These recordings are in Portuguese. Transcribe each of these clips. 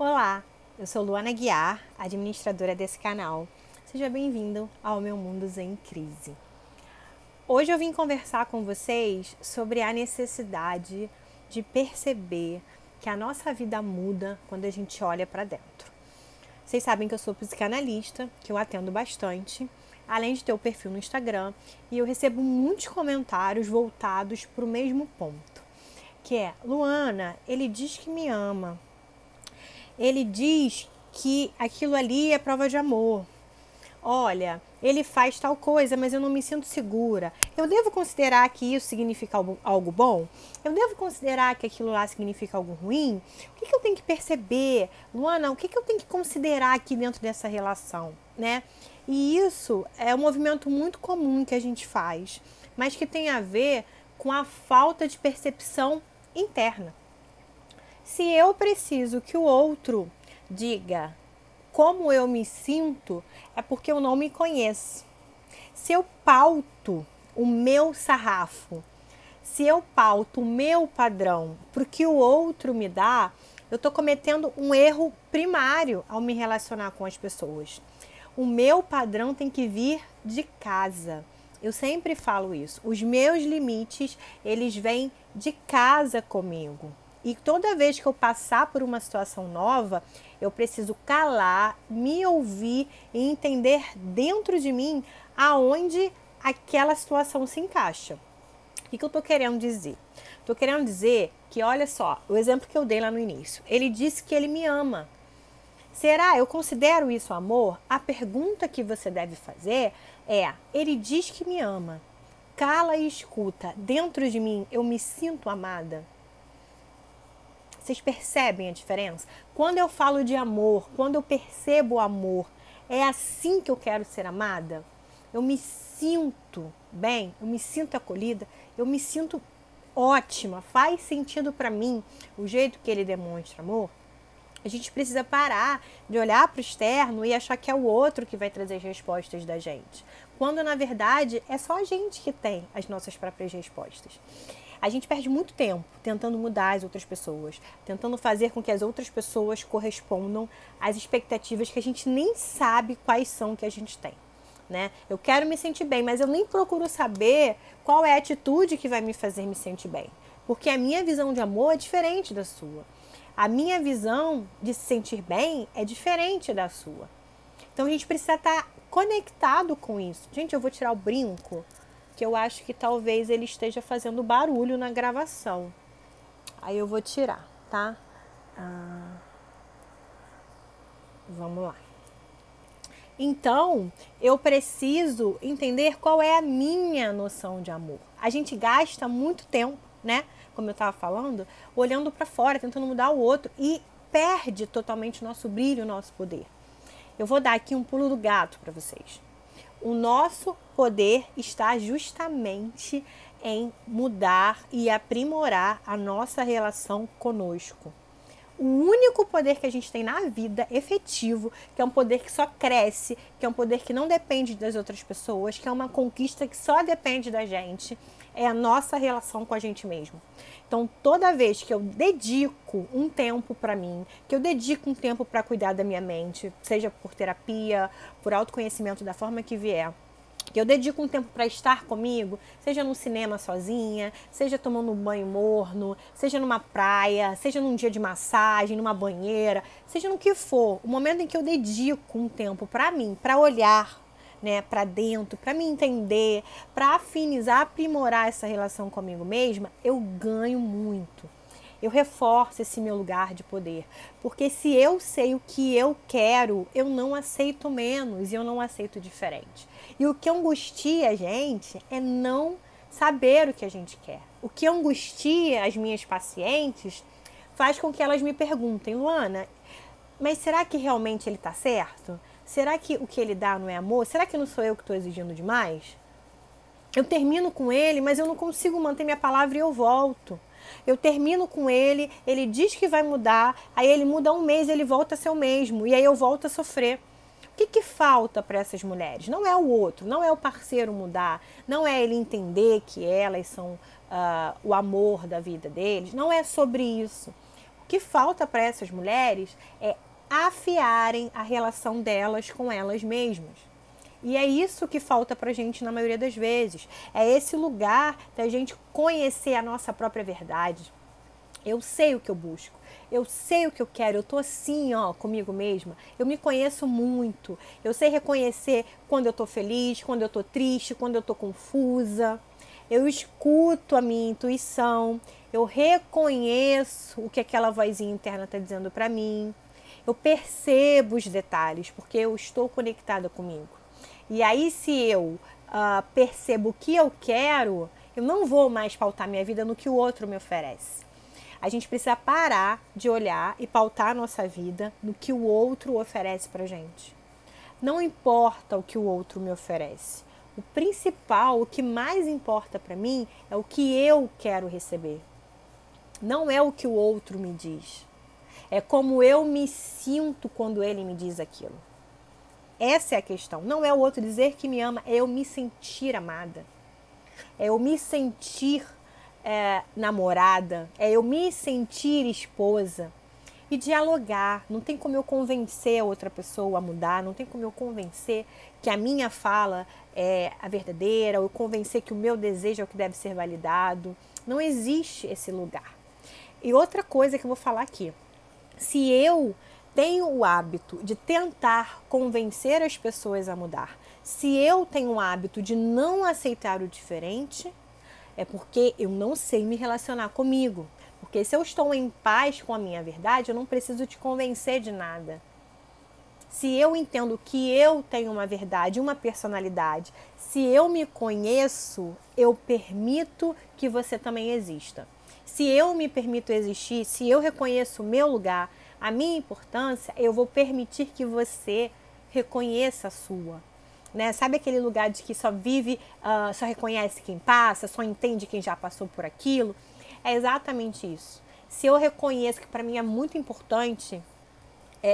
Olá, eu sou Luana Guiar, administradora desse canal. Seja bem-vindo ao meu Mundo Zen Crise. Hoje eu vim conversar com vocês sobre a necessidade de perceber que a nossa vida muda quando a gente olha para dentro. Vocês sabem que eu sou psicanalista, que eu atendo bastante, além de ter o perfil no Instagram, e eu recebo muitos comentários voltados para o mesmo ponto, que é: Luana, ele diz que me ama. Ele diz que aquilo ali é prova de amor. Olha, ele faz tal coisa, mas eu não me sinto segura. Eu devo considerar que isso significa algo bom? Eu devo considerar que aquilo lá significa algo ruim? O que eu tenho que perceber? Luana, o que eu tenho que considerar aqui dentro dessa relação, né? E isso é um movimento muito comum que a gente faz, mas que tem a ver com a falta de percepção interna. Se eu preciso que o outro diga como eu me sinto, é porque eu não me conheço. Se eu pauto o meu sarrafo, se eu pauto o meu padrão para o que o outro me dá, eu estou cometendo um erro primário ao me relacionar com as pessoas. O meu padrão tem que vir de casa. Eu sempre falo isso. Os meus limites, eles vêm de casa comigo. E toda vez que eu passar por uma situação nova, eu preciso calar, me ouvir e entender dentro de mim aonde aquela situação se encaixa. O que eu estou querendo dizer? Estou querendo dizer que, olha só, o exemplo que eu dei lá no início. Ele disse que ele me ama. Será? Eu considero isso amor? A pergunta que você deve fazer é: ele diz que me ama. Cala e escuta. Dentro de mim, eu me sinto amada? Vocês percebem a diferença? Quando eu falo de amor, quando eu percebo o amor, é assim que eu quero ser amada? Eu me sinto bem, eu me sinto acolhida, eu me sinto ótima, faz sentido para mim o jeito que ele demonstra amor? A gente precisa parar de olhar para o externo e achar que é o outro que vai trazer as respostas da gente, quando na verdade é só a gente que tem as nossas próprias respostas. A gente perde muito tempo tentando mudar as outras pessoas, tentando fazer com que as outras pessoas correspondam às expectativas que a gente nem sabe quais são que a gente tem, né? Eu quero me sentir bem, mas eu nem procuro saber qual é a atitude que vai me fazer me sentir bem, porque a minha visão de amor é diferente da sua. A minha visão de se sentir bem é diferente da sua. Então a gente precisa estar conectado com isso. Gente, eu vou tirar o brinco, que eu acho que talvez ele esteja fazendo barulho na gravação. Aí eu vou tirar, tá? Vamos lá. Então, eu preciso entender qual é a minha noção de amor. A gente gasta muito tempo, né? Como eu estava falando, olhando para fora, tentando mudar o outro e perde totalmente o nosso brilho, o nosso poder. Eu vou dar aqui um pulo do gato para vocês. O nosso poder está justamente em mudar e aprimorar a nossa relação conosco. O único poder que a gente tem na vida efetivo, que é um poder que só cresce, que é um poder que não depende das outras pessoas, que é uma conquista que só depende da gente, é a nossa relação com a gente mesmo. Então, toda vez que eu dedico um tempo para mim, que eu dedico um tempo para cuidar da minha mente, seja por terapia, por autoconhecimento, da forma que vier, que eu dedico um tempo para estar comigo, seja no cinema sozinha, seja tomando um banho morno, seja numa praia, seja num dia de massagem, numa banheira, seja no que for, o momento em que eu dedico um tempo para mim, para olhar, né, para dentro, para me entender, para afinizar, aprimorar essa relação comigo mesma, eu ganho muito. Eu reforço esse meu lugar de poder, porque se eu sei o que eu quero, eu não aceito menos e eu não aceito diferente. E o que angustia a gente é não saber o que a gente quer. O que angustia as minhas pacientes faz com que elas me perguntem: Luana, mas será que realmente ele está certo? Será que o que ele dá não é amor? Será que não sou eu que estou exigindo demais? Eu termino com ele, mas eu não consigo manter minha palavra e eu volto. Eu termino com ele, ele diz que vai mudar, aí ele muda um mês, ele volta a ser o mesmo, e aí eu volto a sofrer. O que falta para essas mulheres? Não é o outro, não é o parceiro mudar, não é ele entender que elas são o amor da vida deles, não é sobre isso. que falta para essas mulheres é afiarem a relação delas com elas mesmas. E é isso que falta pra gente na maioria das vezes. É esse lugar da gente conhecer a nossa própria verdade. Eu sei o que eu busco, eu sei o que eu quero, eu tô assim, ó, comigo mesma. Eu me conheço muito, eu sei reconhecer quando eu tô feliz, quando eu tô triste, quando eu tô confusa. Eu escuto a minha intuição, eu reconheço o que aquela vozinha interna tá dizendo pra mim. Eu percebo os detalhes, porque eu estou conectada comigo. E aí, se eu percebo o que eu quero, eu não vou mais pautar minha vida no que o outro me oferece. A gente precisa parar de olhar e pautar a nossa vida no que o outro oferece pra gente. Não importa o que o outro me oferece. O principal, o que mais importa pra mim é o que eu quero receber. Não é o que o outro me diz. É como eu me sinto quando ele me diz aquilo. Essa é a questão. Não é o outro dizer que me ama, é eu me sentir amada. É eu me sentir namorada, é eu me sentir esposa. E dialogar. Não tem como eu convencer a outra pessoa a mudar, não tem como eu convencer que a minha fala é a verdadeira, ou convencer que o meu desejo é o que deve ser validado. Não existe esse lugar. E outra coisa que eu vou falar aqui. Se eu tenho o hábito de tentar convencer as pessoas a mudar, se eu tenho o hábito de não aceitar o diferente, é porque eu não sei me relacionar comigo. Porque se eu estou em paz com a minha verdade, eu não preciso te convencer de nada. Se eu entendo que eu tenho uma verdade, uma personalidade, se eu me conheço, eu permito que você também exista. Se eu me permito existir, se eu reconheço o meu lugar, a minha importância, eu vou permitir que você reconheça a sua. Né? Sabe aquele lugar de que só vive, só reconhece quem passa, só entende quem já passou por aquilo? É exatamente isso. Se eu reconheço que para mim é muito importante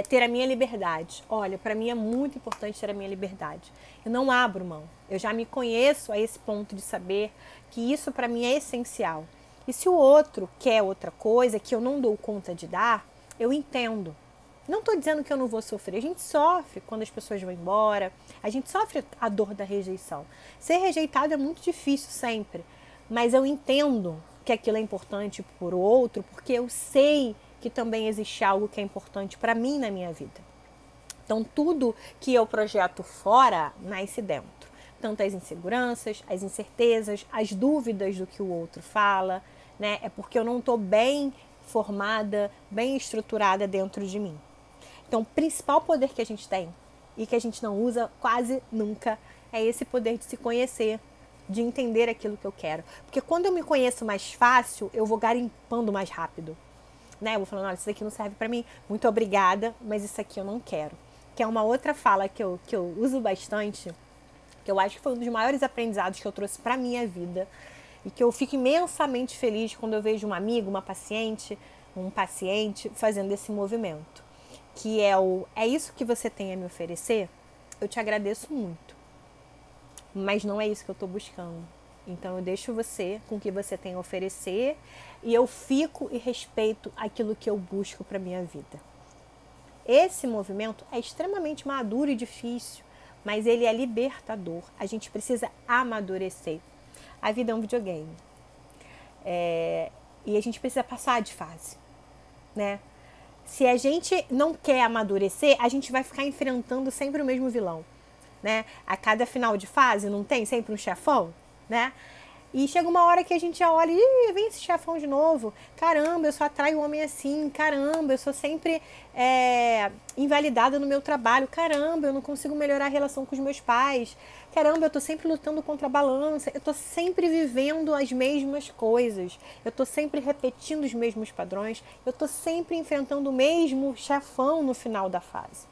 ter a minha liberdade. Olha, para mim é muito importante ter a minha liberdade. Eu não abro mão. Eu já me conheço a esse ponto de saber que isso para mim é essencial. E se o outro quer outra coisa que eu não dou conta de dar, eu entendo. Não estou dizendo que eu não vou sofrer. A gente sofre quando as pessoas vão embora. A gente sofre a dor da rejeição. Ser rejeitado é muito difícil sempre. Mas eu entendo que aquilo é importante por outro, porque eu sei que também existe algo que é importante para mim na minha vida. Então, tudo que eu projeto fora, nasce dentro. Tanto as inseguranças, as incertezas, as dúvidas do que o outro fala, né? É porque eu não estou bem formada, bem estruturada dentro de mim. Então, o principal poder que a gente tem e que a gente não usa quase nunca é esse poder de se conhecer, de entender aquilo que eu quero. Porque quando eu me conheço mais fácil, eu vou garimpando mais rápido. Né? Eu vou falando, olha, isso daqui não serve pra mim, muito obrigada, mas isso aqui eu não quero. Que é uma outra fala que eu uso bastante, que eu acho que foi um dos maiores aprendizados que eu trouxe pra minha vida e que eu fico imensamente feliz quando eu vejo um amigo, uma paciente, um paciente fazendo esse movimento. Que é isso que você tem a me oferecer? Eu te agradeço muito, mas não é isso que eu estou buscando. Então eu deixo você com o que você tem a oferecer e eu fico e respeito aquilo que eu busco para minha vida. Esse movimento é extremamente maduro e difícil, mas ele é libertador. A gente precisa amadurecer. A vida é um videogame. E a gente precisa passar de fase, né? Se a gente não quer amadurecer, a gente vai ficar enfrentando sempre o mesmo vilão, né? A cada final de fase não tem sempre um chefão, né? E chega uma hora que a gente já olha e vem esse chefão de novo. Caramba, eu só atraio o homem assim. Caramba, eu sou sempre invalidada no meu trabalho. Caramba, eu não consigo melhorar a relação com os meus pais. Caramba, eu tô sempre lutando contra a balança. Eu tô sempre vivendo as mesmas coisas. Eu tô sempre repetindo os mesmos padrões. Eu tô sempre enfrentando o mesmo chefão no final da fase.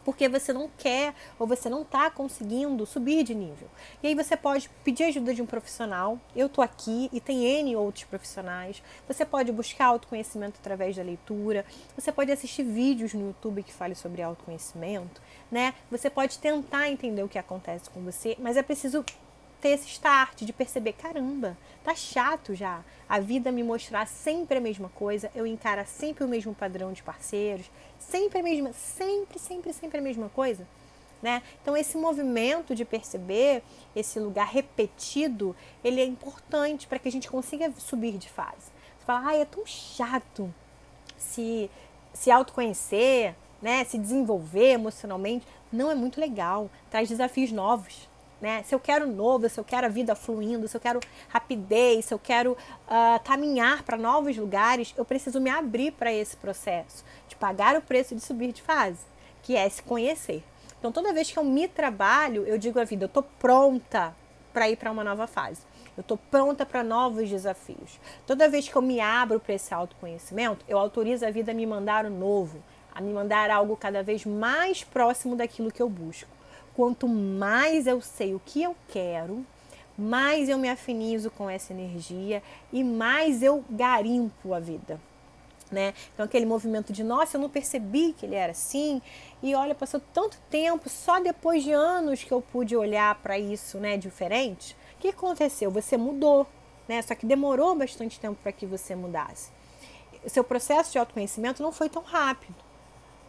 Porque você não quer ou você não está conseguindo subir de nível. E aí você pode pedir ajuda de um profissional. Eu estou aqui e tem N outros profissionais. Você pode buscar autoconhecimento através da leitura. Você pode assistir vídeos no YouTube que falem sobre autoconhecimento, né? Você pode tentar entender o que acontece com você, mas é preciso ter esse start, de perceber, caramba, tá chato já a vida me mostrar sempre a mesma coisa, eu encarar sempre o mesmo padrão de parceiros, sempre a mesma, sempre a mesma coisa, né? Então esse movimento de perceber esse lugar repetido, ele é importante para que a gente consiga subir de fase. Você fala, é tão chato se autoconhecer, né? Se desenvolver emocionalmente, não é muito legal, traz desafios novos. Né? Se eu quero novo, se eu quero a vida fluindo, se eu quero rapidez, se eu quero caminhar para novos lugares, eu preciso me abrir para esse processo, de pagar o preço de subir de fase, que é se conhecer. Então, toda vez que eu me trabalho, eu digo à vida, eu estou pronta para ir para uma nova fase. Eu estou pronta para novos desafios. Toda vez que eu me abro para esse autoconhecimento, eu autorizo a vida a me mandar o novo, a me mandar algo cada vez mais próximo daquilo que eu busco. Quanto mais eu sei o que eu quero, mais eu me afinizo com essa energia e mais eu garimpo a vida, né? Então aquele movimento de, nossa, eu não percebi que ele era assim, e olha, passou tanto tempo, só depois de anos que eu pude olhar para isso, né, diferente. O que aconteceu? Você mudou, né? Só que demorou bastante tempo para que você mudasse. O seu processo de autoconhecimento não foi tão rápido.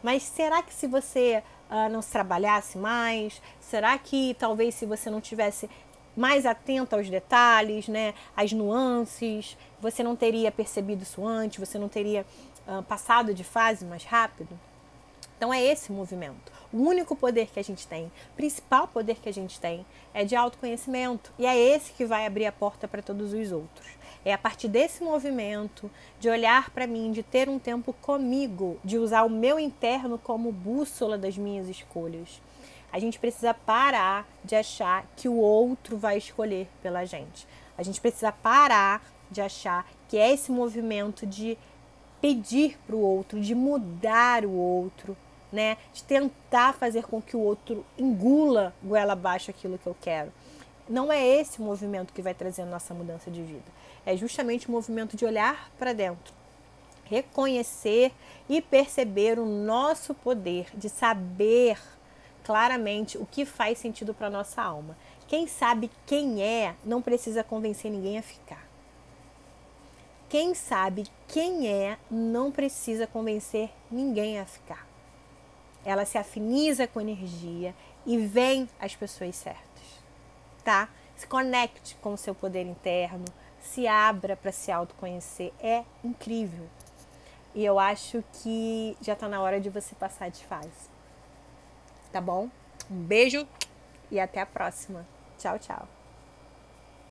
Mas será que se você não se trabalhasse mais, será que talvez se você não tivesse mais atento aos detalhes, né, às nuances, você não teria percebido isso antes, você não teria passado de fase mais rápido? Então é esse movimento. O único poder que a gente tem, o principal poder que a gente tem é de autoconhecimento. E é esse que vai abrir a porta para todos os outros. É a partir desse movimento, de olhar para mim, de ter um tempo comigo, de usar o meu interno como bússola das minhas escolhas. A gente precisa parar de achar que o outro vai escolher pela gente. A gente precisa parar de achar que é esse movimento de pedir para o outro, de mudar o outro, né? De tentar fazer com que o outro engula goela abaixo aquilo que eu quero. Não é esse o movimento que vai trazer a nossa mudança de vida. É justamente o movimento de olhar para dentro, reconhecer e perceber o nosso poder, de saber claramente o que faz sentido para a nossa alma. Quem sabe quem é, não precisa convencer ninguém a ficar. Quem sabe quem é, não precisa convencer ninguém a ficar. Ela se afiniza com energia e vem as pessoas certas, tá? Se conecte com o seu poder interno, se abra para se autoconhecer, é incrível. E eu acho que já está na hora de você passar de fase. Tá bom? Um beijo e até a próxima. Tchau, tchau.